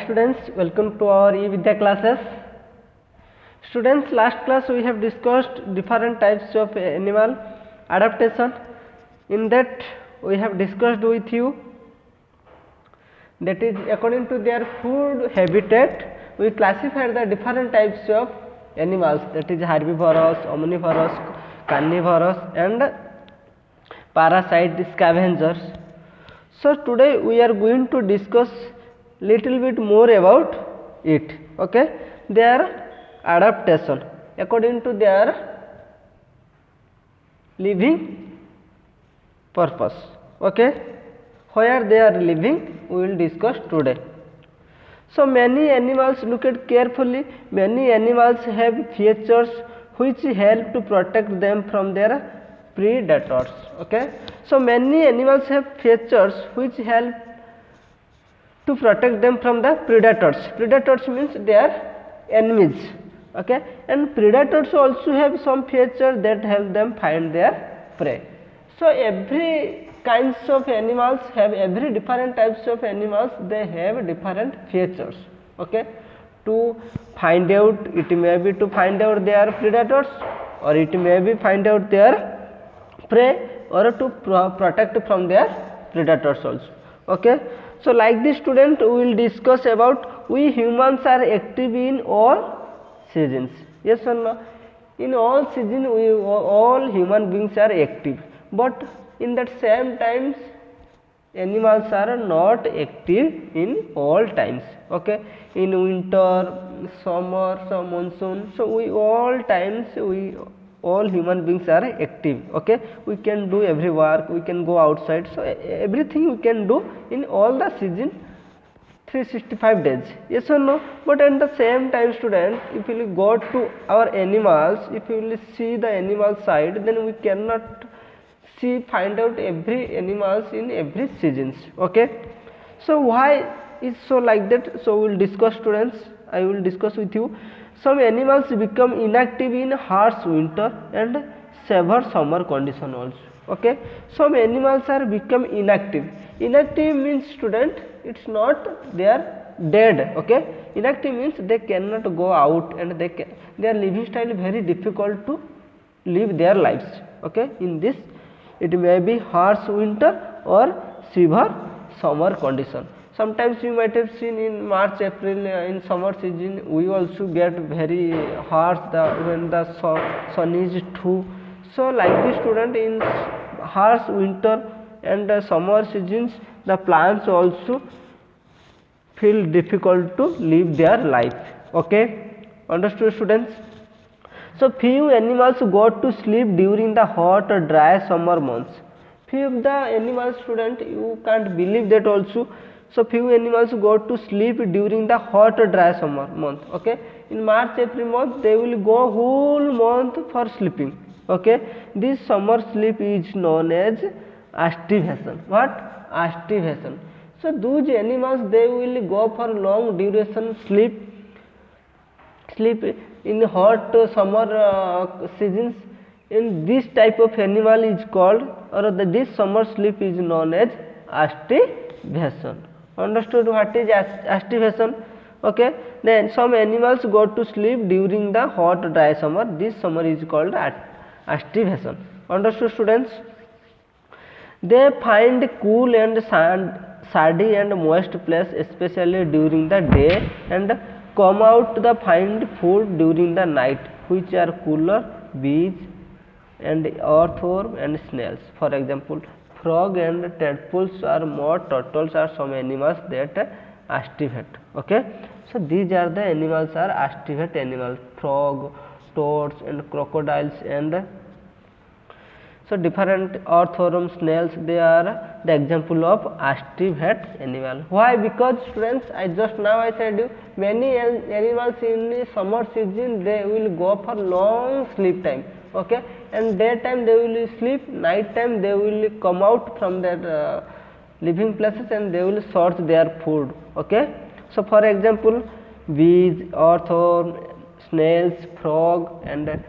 students, welcome to our e-Vidya classes. Students, last class we have discussed different types of animal adaptation. In that we have discussed with you, that is according to their food habitat we classify the different types of animals, that is herbivorous, omnivorous, carnivorous and parasite scavengers. So today we are going to discuss little bit more about it. Okay, their adaptation according to their living purpose. Okay, where they are living we will discuss today. So many animals, look at carefully, many animals have features which help to protect them from their predators. Okay, so many animals have features which help to protect them from the predators. Predators means they are enemies. Okay, and predators also have some features that help them find their prey. So every kinds of animals have, every different types of animals, they have different features. Okay, to find out, it may be to find out their predators, or it may be find out their prey, or to protect from their predators also. Okay, so like this student we will discuss about, we humans are active in all seasons. Yes or no? In all seasons we all human beings are active, but in that same times animals are not active in all times. Okay, in winter, summer, so monsoon, so we all times we all human beings are active. Okay, we can do every work, we can go outside, so everything we can do in all the season 365 days. Yes or no? But at the same time student, if you will go to our animals, if you will see the animal side, then we cannot find out every animals in every seasons. Okay, so why is so like that? So we will discuss students, I will discuss with you. Some animals become inactive in harsh winter and severe summer condition also. Okay, some animals are become inactive. Inactive means student, it's not they are dead. Okay, inactive means they cannot go out and their living style is very difficult to live their lives. Okay, in this it may be harsh winter or severe summer condition. Sometimes you might have seen in March, April, in summer season we also get very harsh when the sun is too. So like this student, in harsh winter and summer seasons the plants also feel difficult to live their life. Okay, understood students? So few animals go to sleep during the hot or dry summer months. Few of the animals student, you can't believe that also. So few animals go to sleep during the hot or dry summer month. Okay, in March, April month they will go whole month for sleeping. Okay, this summer sleep is known as aestivation. What? Aestivation. So those animals, they will go for long duration sleep in hot summer seasons. In this type of animal is called, or this summer sleep is known as aestivation. Understood what is aestivation? Okay, then some animals go to sleep during the hot dry summer. This summer is called aestivation. Understood students? They find cool and shady and moist place especially during the day, and come out to find food during the night, which are cooler, bees and earthworm and snails. For example, frog and tadpoles or mud turtles are some animals that aestivate. Okay, so these are the animals are aestivate animals, frog, toads and crocodiles, and so different earthworm, snails, they are the example of aestivate animal. Why? Because students, I just now I said you, many animals in the summer season they will go for long sleep time. Okay, and daytime they will sleep, night time they will come out from their living places and they will search their food. Okay, so for example, bees, earthworm, snails, frog and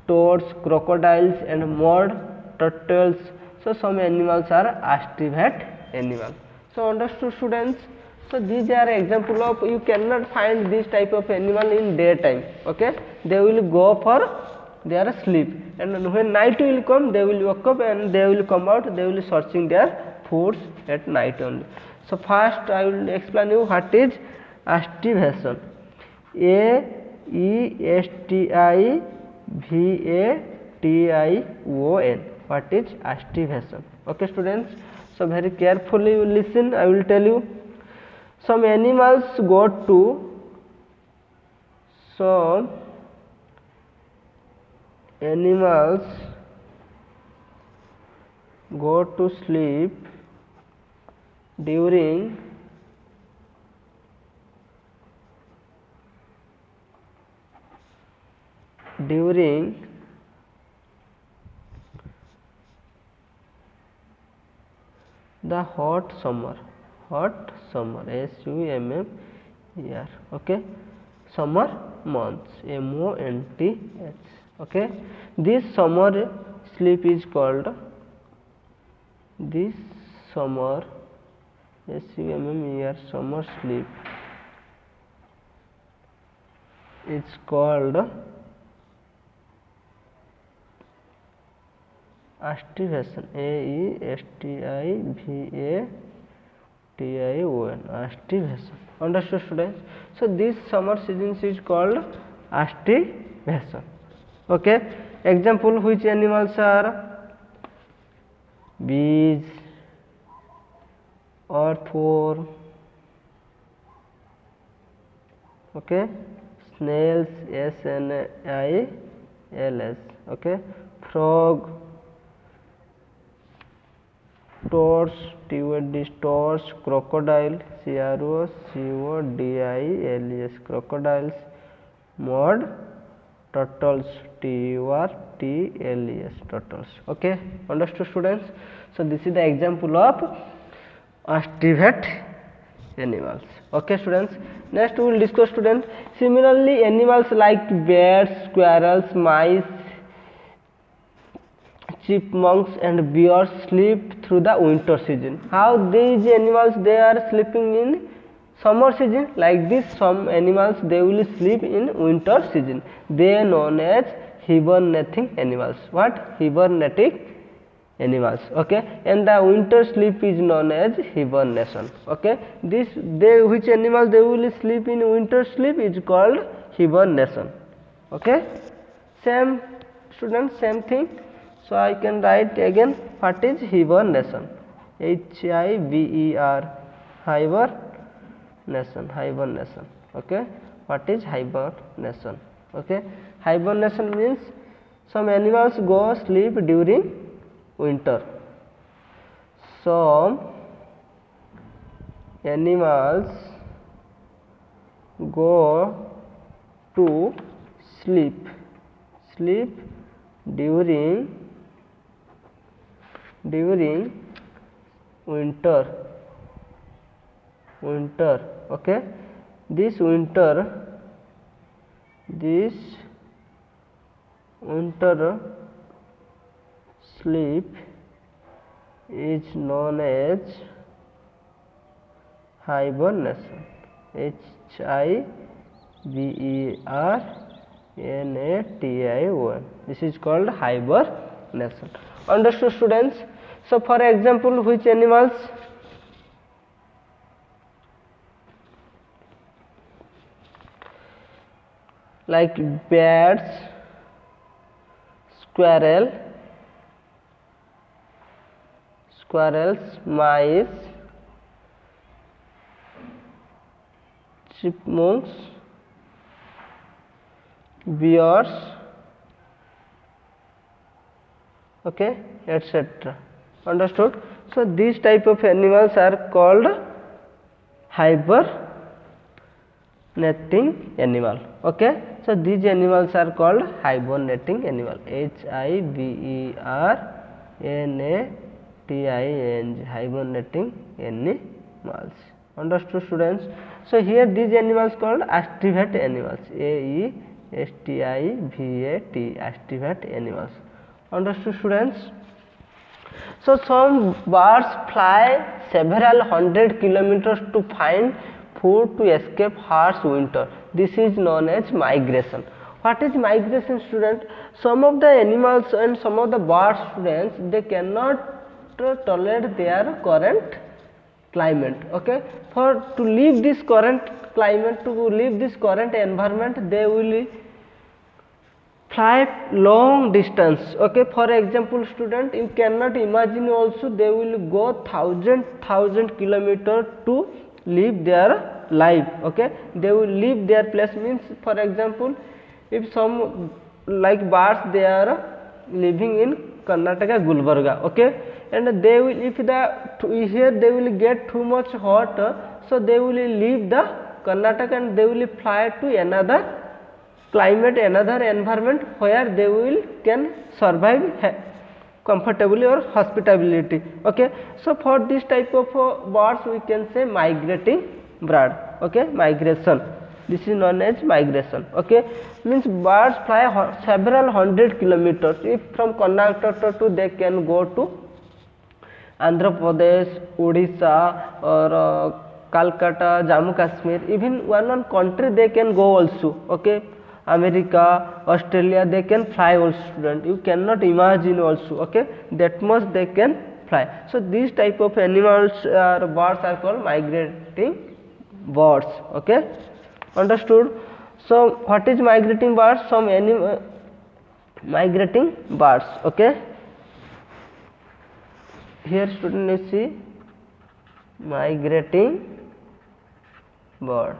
toads, crocodiles and mud turtles. So some animals are aestivate animals. So understood students? So these are example of, you cannot find this type of animal in daytime. Okay, they will go for their sleep, and when night will come, they will wake up and they will come out, they will searching their foods at night only. So first I will explain you what is aestivation. Aestivation. What is aestivation? Okay students, so very carefully you listen, I will tell you. Some animals go to sleep during the hot summer, SUMMER, okay, summer months, MONTH. Okay, this summer sleep is called, summer sleep is called aestivation. Aestivation. Understood students? So this summer season is called aestivation. Okay, example, which animals are bees, earthworm, okay, snails, SNAILS, okay, frog, tortoise, crocodile, CROCODILES, crocodiles, mud turtles, TURTLES, turtles. Okay, understood students? So this is the example of aestivate animals. Okay students, next we will discuss students. Similarly, animals like bears, squirrels, mice, chipmunks and bears sleep through the winter season. How these animals, they are sleeping in summer season? Like this, some animals, they will sleep in winter season. They are known as hibernating animals. What? Hibernating animals. Okay, and the winter sleep is known as hibernation. Okay, which animals they will sleep in winter sleep is called hibernation. Okay, same students, same thing. So I can write again, what is hibernation? HIBER, hibernation. Okay, what is hibernation? Okay, hibernation means some animals go sleep during winter. Some animals go to sleep during winter. Okay, this winter sleep is known as hibernation. HIBERNATION. This is called hibernation. Understood students? So for example, which animals? Like bats, squirrels, mice, chipmunks, bears, okay, etc. Understood? So these type of animals are called hibernating animal. Okay, so these animals are called hibernating animal. HIBERNATION, hibernating animals. Understood students? So here these animals called aestivate animals. AESTIVAT, aestivate animals. Understood students? So some birds fly several hundred kilometers to find food to escape harsh winter. This is known as migration. What is migration, student? Some of the animals and some of the birds, students, they cannot tolerate their current climate. Okay, for to leave this current climate, to leave this current environment, they will fly long distance. Okay, for example, student, you cannot imagine also they will go thousand kilometer to live their life. Okay, they will leave their place, means for example, if some like birds, they are living in Karnataka, Gulbarga. Okay, and they will, if the here they will get too much hot, so they will leave the Karnataka and they will fly to another climate, another environment where they will can survive comfortably or hospitably. Okay, so for this type of birds we can say migrating bird. Okay, migration, this is known as migration. Okay, means birds fly several hundred kilometers. If from Karnataka to, they can go to Andhra Pradesh, Odisha, or Calcutta, Jammu Kashmir, even one country they can go also. Okay, America, Australia, they can fly also, student. You cannot imagine also. Okay, that much they can fly. So these type of animals or birds are called migrating birds. Okay, understood? So what is migrating birds? Some migrating birds. Okay, here student, you see migrating bird.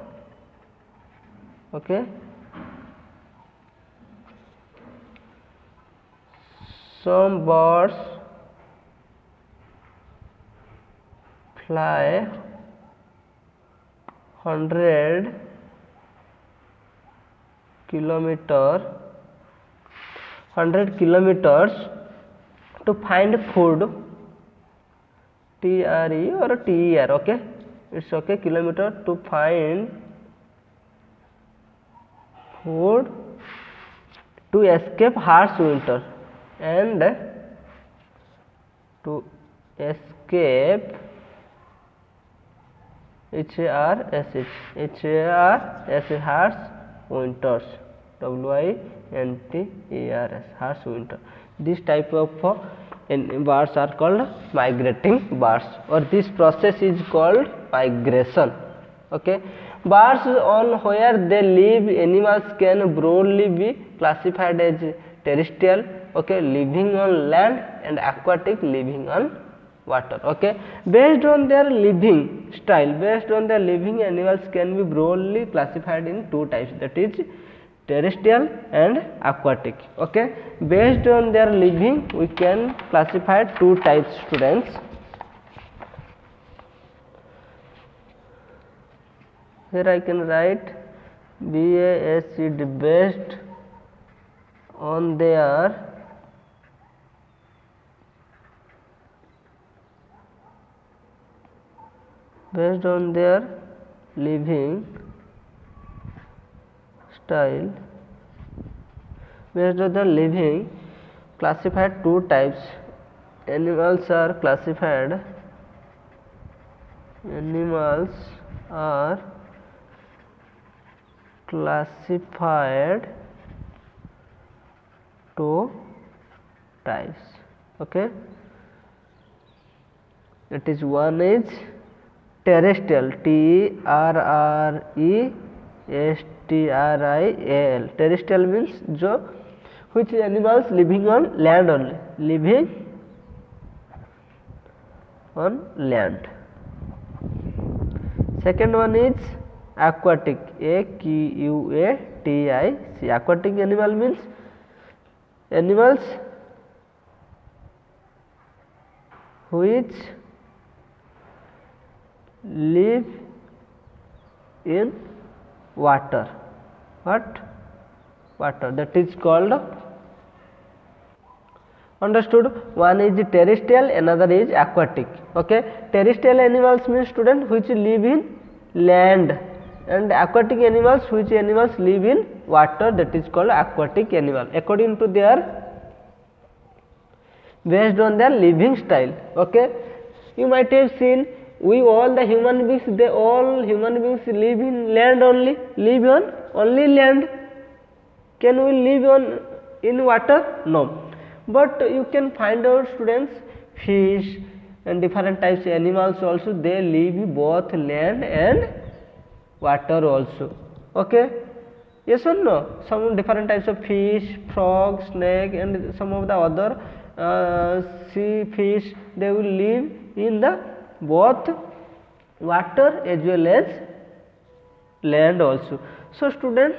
Okay, some birds fly 100 kilometers to find food, TRE or TER. Okay, it's okay, kilometer, to find food to escape harsh winter and to escape harsh winters, WINTERS, harsh winter. This type of birds are called migrating birds, or this process is called migration. Okay, birds on where they live, animals can broadly be classified as terrestrial, okay, living on land, and aquatic, living on water. Okay, based on their living style, based on their living, animals can be broadly classified in two types, that is terrestrial and aquatic. Okay, based on their living we can classify two types, students. Here I can write BASED, based on their living style, based on the living, classified two types. Animals are classified two types. Okay, that is, one is terrestrial, TRRESTRIAL. terrestrial means which animals living on land only, living on land. Second one is aquatic, AQUATIC. aquatic animal means animals which live in water. What? Water. That is called, understood? One is terrestrial, another is aquatic. Okay, terrestrial animals means, student, which live in land, and aquatic animals which animals live in water, that is called aquatic animal. According to their based on their living style. Okay, you might have seen we all the human beings, they all human beings live in land only, live on only land. Can we live on in water? No. But you can find out, students, fish and different types of animals also, they live both land and water also. Okay, yes or no? Some different types of fish, frog, snake and some of the other sea fish, they will live in the both water as well as land also. So student,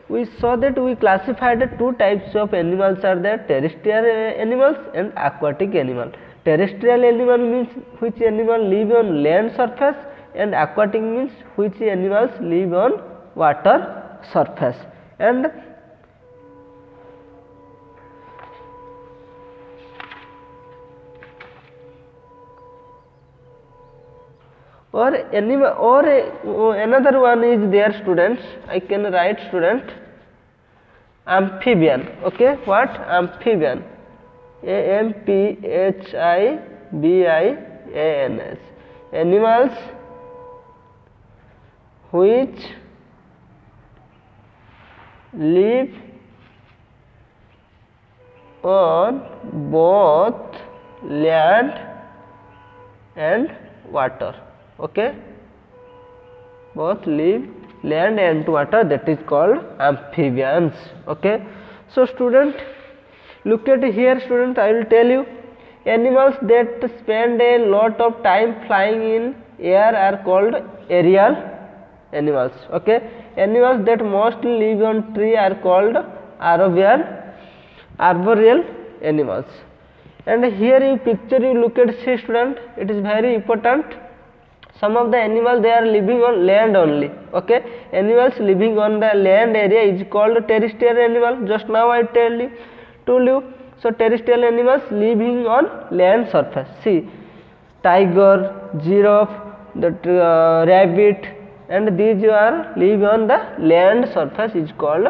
we saw that we classified two types of animals are there, terrestrial animals and aquatic animal. Terrestrial animal means which animal live on land surface, and aquatic means which animals live on water surface. And or animal, or another one is there, students. I can write, student, amphibian. Okay, what? Amphibian, AMPHIBIANS, animals which live on both land and water. Okay, both live land and water, that is called amphibians. Okay, so student, look at here, student, I will tell you, animals that spend a lot of time flying in air are called aerial animals. Okay, animals that mostly live on tree are called arboreal animals. And here you picture, you look at, see student, it is very important. Some of the animals, they are living on land only. Okay, animals living on the land area is called terrestrial animal. Just now I told you. So terrestrial animals living on land surface. See, tiger, giraffe, that rabbit, and these are live on the land surface is called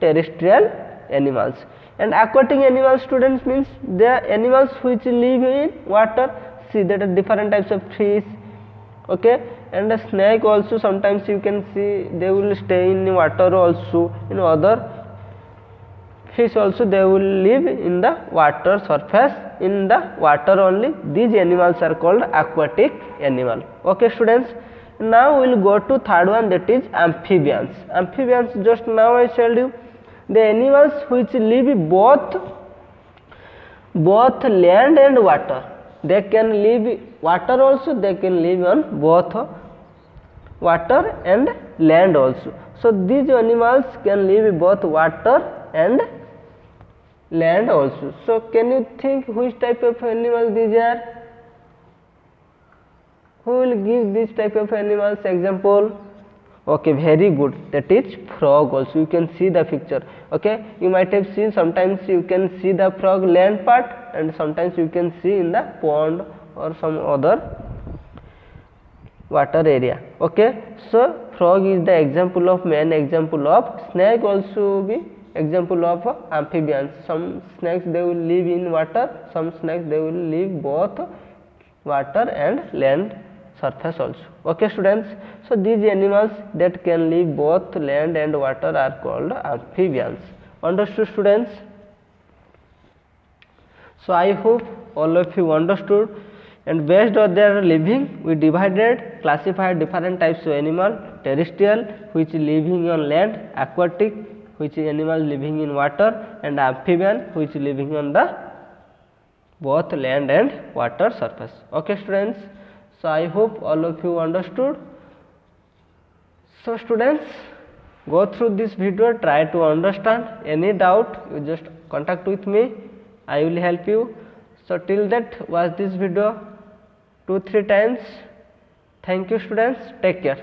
terrestrial animals. And aquatic animals, students, means they are animals which live in water. See, that are different types of fish. Okay, and a snake also, sometimes you can see they will stay in water also. In other fish also, they will live in the water surface, in the water only. These animals are called aquatic animal. Okay, students, now we will go to third one, that is amphibians. Amphibians, just now I told you, the animals which live both land and water. They can live water also, they can live on both water and land also. So these animals can live both water and land also. So can you think which type of animals these are? Who will give this type of animals example? Okay, very good, that is frog also. You can see the picture. Okay, you might have seen, sometimes you can see the frog land part, and sometimes you can see in the pond or some other water area. Okay, so frog is the example of, main example of. Snake also be example of amphibians. Some snakes, they will live in water, some snakes, they will live both water and land surface also. Okay, students, so these animals that can live both land and water are called amphibians. Understood, students? So I hope all of you understood, and based on their living, we classified different types of animal: terrestrial, which living on land; aquatic, which is animal living in water; and amphibian, which living on the both land and water surface. Okay, students, so I hope all of you understood. So students, go through this video, try to understand. Any doubt, you just contact with me, I will help you. So till that, watch this video 2-3 times. Thank you, students, take care.